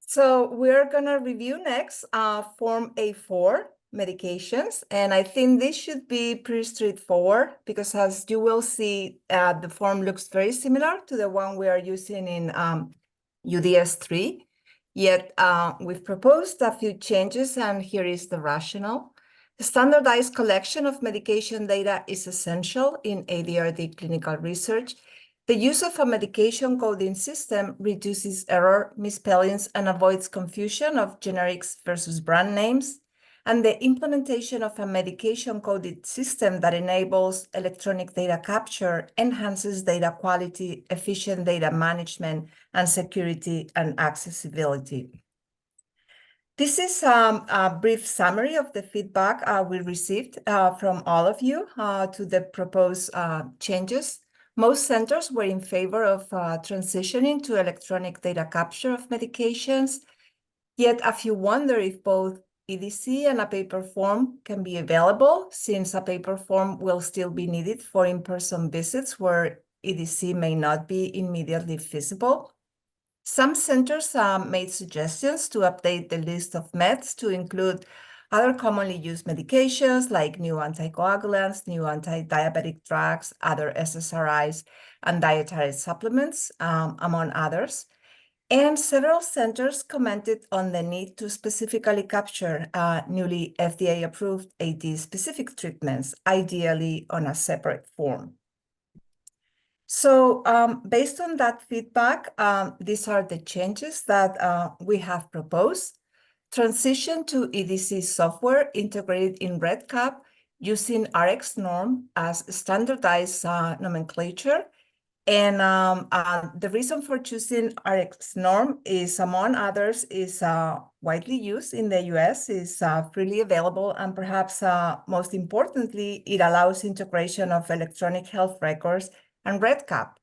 So we're gonna review next Form A4 medications, and I think this should be pretty straightforward because as you will see, the form looks very similar to the one we are using in UDS3, yet we've proposed a few changes, and here is the rationale. The standardized collection of medication data is essential in ADRD clinical research. The use of a medication coding system reduces error, misspellings, and avoids confusion of generics versus brand names. And the implementation of a medication coded system that enables electronic data capture enhances data quality, efficient data management, and security and accessibility. This is a brief summary of the feedback we received from all of you to the proposed changes. Most centers were in favor of transitioning to electronic data capture of medications, yet a few wonder if both EDC and a paper form can be available, since a paper form will still be needed for in-person visits where EDC may not be immediately feasible. Some centers made suggestions to update the list of meds to include other commonly used medications like new anticoagulants, new anti-diabetic drugs, other SSRIs, and dietary supplements, among others. And several centers commented on the need to specifically capture newly FDA-approved AD-specific treatments, ideally on a separate form. So based on that feedback, these are the changes that we have proposed. Transition to EDC software integrated in REDCap using RxNorm as standardized nomenclature. And the reason for choosing RxNorm is, among others, is widely used in the US, is freely available, and perhaps most importantly, it allows integration of electronic health records and REDCap.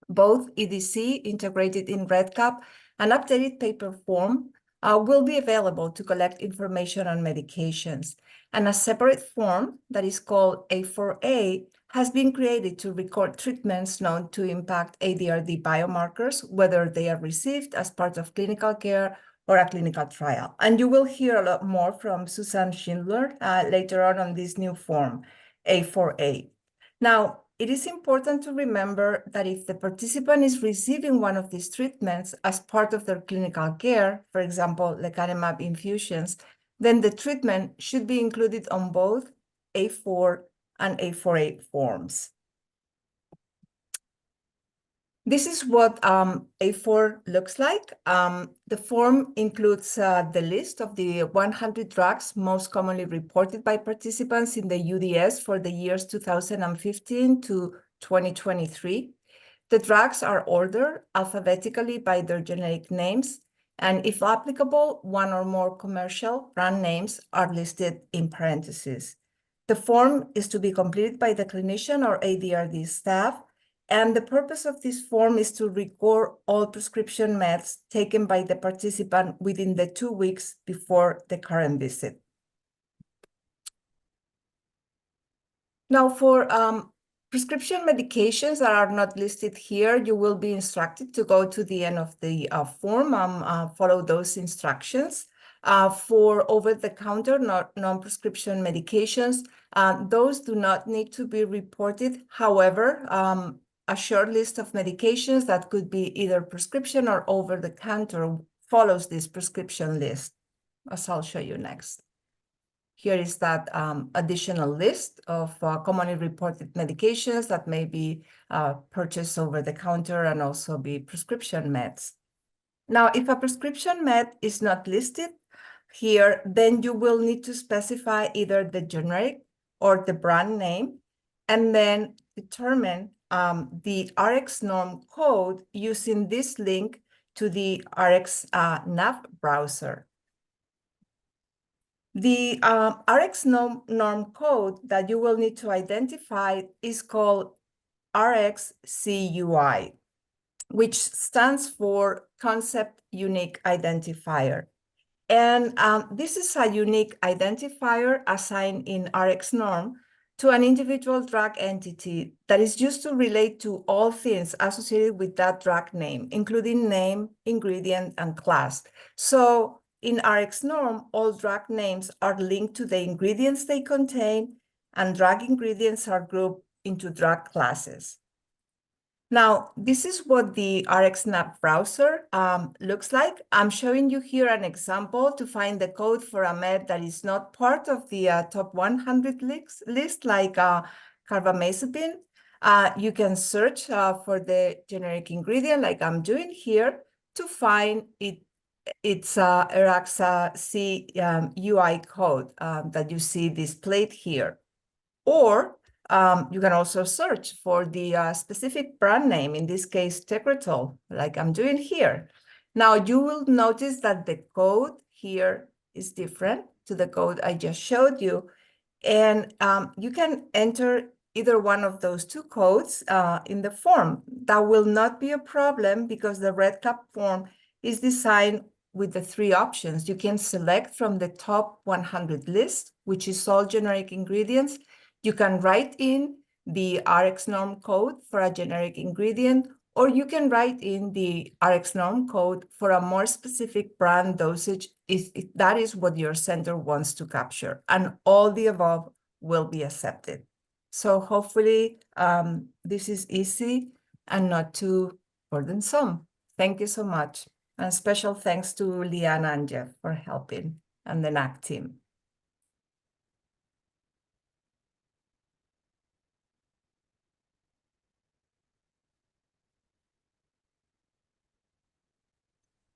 Both EDC integrated in REDCap and updated paper form will be available to collect information on medications. And a separate form that is called A4A has been created to record treatments known to impact ADRD biomarkers, whether they are received as part of clinical care or a clinical trial. And you will hear a lot more from Susan Schindler later on this new form, A4A. Now, it is important to remember that if the participant is receiving one of these treatments as part of their clinical care, for example, lecanemab infusions, then the treatment should be included on both A4 and A4A forms. This is what A4 looks like. The form includes the list of the 100 drugs most commonly reported by participants in the UDS for the years 2015 to 2023. The drugs are ordered alphabetically by their generic names, and if applicable, one or more commercial brand names are listed in parentheses. The form is to be completed by the clinician or ADRD staff, and the purpose of this form is to record all prescription meds taken by the participant within the 2 weeks before the current visit. Now, for prescription medications that are not listed here, you will be instructed to go to the end of the form and follow those instructions. For over-the-counter non-prescription medications, those do not need to be reported. However, a short list of medications that could be either prescription or over-the-counter follows this prescription list, as I'll show you next. Here is that additional list of commonly reported medications that may be purchased over the counter and also be prescription meds. Now, if a prescription med is not listed here, then you will need to specify either the generic or the brand name, and then determine the RxNorm code using this link to the RxNav browser. The RxNorm code that you will need to identify is called RxCUI, which stands for Concept Unique Identifier. And this is a unique identifier assigned in RxNorm to an individual drug entity that is used to relate to all things associated with that drug name, including name, ingredient, and class. So in RxNorm, all drug names are linked to the ingredients they contain, and drug ingredients are grouped into drug classes. Now, this is what the RxNAP browser looks like. I'm showing you here an example to find the code for a med that is not part of the top 100 list, like carbamazepine. You can search for the generic ingredient, like I'm doing here, to find its ADRC UI code that you see displayed here. Or you can also search for the specific brand name, in this case, Tegretol, like I'm doing here. Now, you will notice that the code here is different to the code I just showed you. And you can enter either one of those two codes in the form. That will not be a problem because the REDCap form is designed with the three options. You can select from the top 100 list, which is all generic ingredients. You can write in the RxNorm code for a generic ingredient, or you can write in the RxNorm code for a more specific brand dosage if that is what your center wants to capture. And all the above will be accepted. So hopefully this is easy and not too burdensome. Thank you so much. And special thanks to Liana and Jeff for helping, and the NACC team.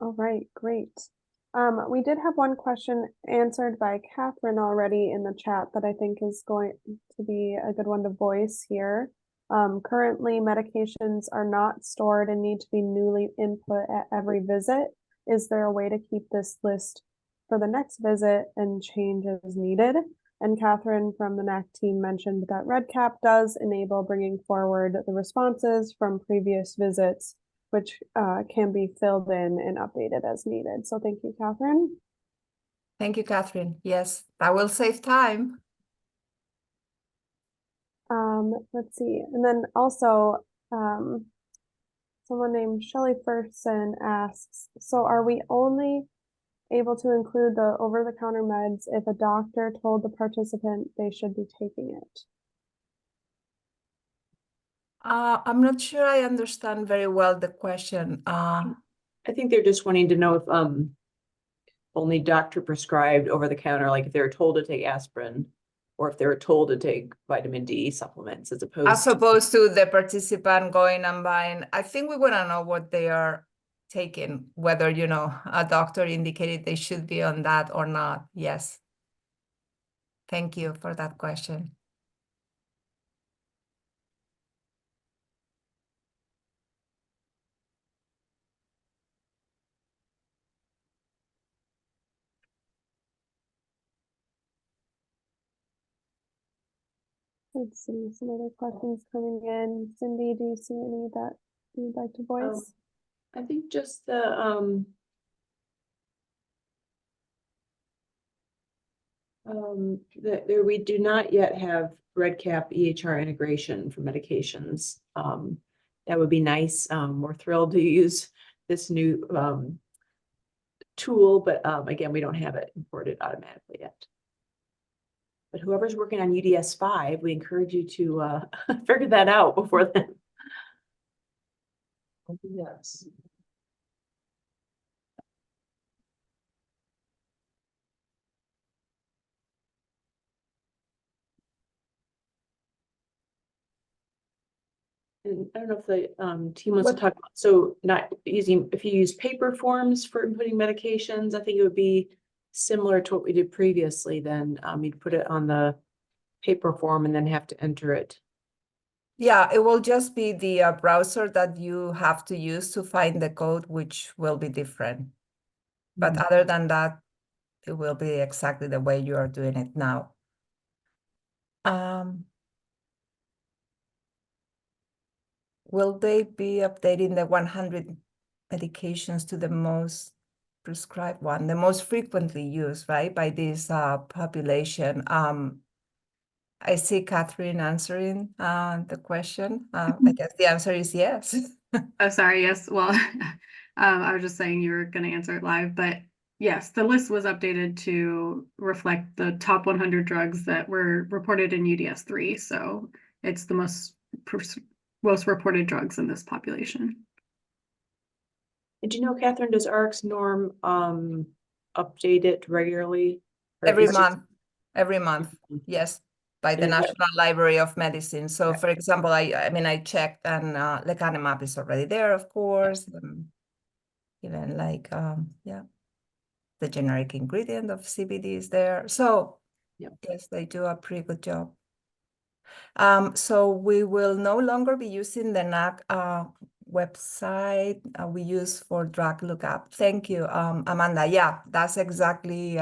All right, great. We did have one question answered by Catherine already in the chat that I think is going to be a good one to voice here. Currently, medications are not stored and need to be newly input at every visit. Is there a way to keep this list for the next visit and change as needed? And Catherine from the NACC team mentioned that REDCap does enable bringing forward the responses from previous visits, which can be filled in and updated as needed. So thank you, Catherine. Thank you, Catherine. Yes, that will save time. Let's see. And then also, someone named Shelley Ferguson asks, so are we only able to include the over-the-counter meds if a doctor told the participant they should be taking it? I'm not sure I understand very well the question. I think they're just wanting to know if only doctor prescribed over the counter, like if they're told to take aspirin, or if they're told to take vitamin D supplements as opposed to the participant going and buying. I think we want to know what they are taking, whether, you know, a doctor indicated they should be on that or not. Yes. Thank you for that question. Let's see some other questions coming in. Cindy, do you see any that you'd like to voice? I think just the there we do not yet have REDCap EHR integration for medications. That would be nice. We're thrilled to use this new tool, but again, we don't have it imported automatically yet. But whoever's working on UDS5, we encourage you to figure that out before then. Yes. And I don't know if the team wants to talk about, so not using, if you use paper forms for inputting medications, I think it would be similar to what we did previously. Then you'd put it on the paper form and then have to enter it. Yeah, it will just be the browser that you have to use to find the code, which will be different. But other than that, it will be exactly the way you are doing it now. Will they be updating the 100 medications to the most prescribed one, the most frequently used, right, by this population? I see Catherine answering the question. I guess the answer is yes. Oh, sorry. Yes. Well, I was just saying you were going to answer it live, but yes, the list was updated to reflect the top 100 drugs that were reported in UDS3. So it's the most reported drugs in this population. And do you know, Catherine, does RX norm update it regularly? Or Every it's just- month, yes, by the And is that- National Library of Medicine. So Okay. for example, I mean, I checked and lecanemab is already there, of course. Even like, yeah, the generic ingredient of CBD is there. So Yep. yes, they do a pretty good job. So we will no longer be using the NACC website we use for drug lookup. Thank you, Amanda. Yeah, that's exactly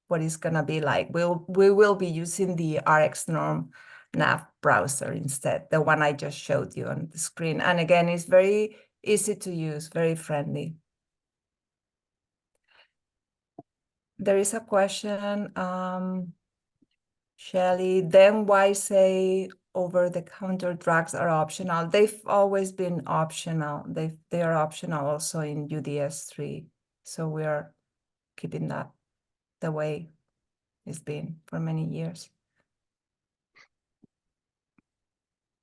what it's gonna be like. We will be using the RxNorm nav browser instead, the one I just showed you on the screen. And again, it's very easy to use, very friendly. There is a question, Shelley, then why say over-the-counter drugs are optional? They've always been optional. They are optional also in UDS3. So we are keeping that the way it's been for many years.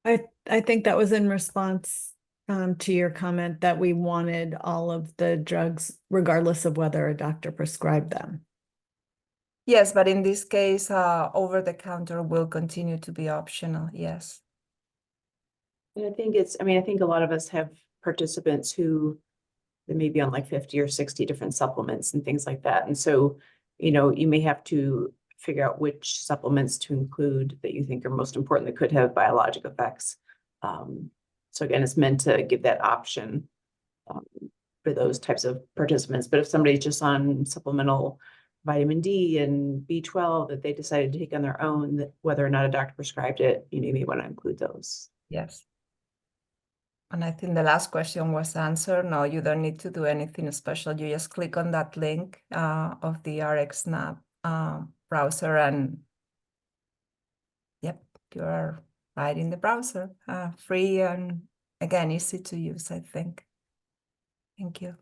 I think that was in response to your comment that we wanted all of the drugs regardless of whether a doctor prescribed them. Yes, but in this case, over-the-counter will continue to be optional, yes. And I think I think a lot of us have participants who they may be on like 50 or 60 different supplements and things like that. And so, you may have to figure out which supplements to include that you think are most important that could have biologic effects. So again, it's meant to give that option for those types of participants. But if somebody's just on supplemental vitamin D and B12 that they decided to take on their own, whether or not a doctor prescribed it, you may want to include those. Yes. And I think the last question was answered. No, you don't need to do anything special. You just click on that link of the RxNav browser and yep, you are right in the browser, free and again, easy to use, I think. Thank you.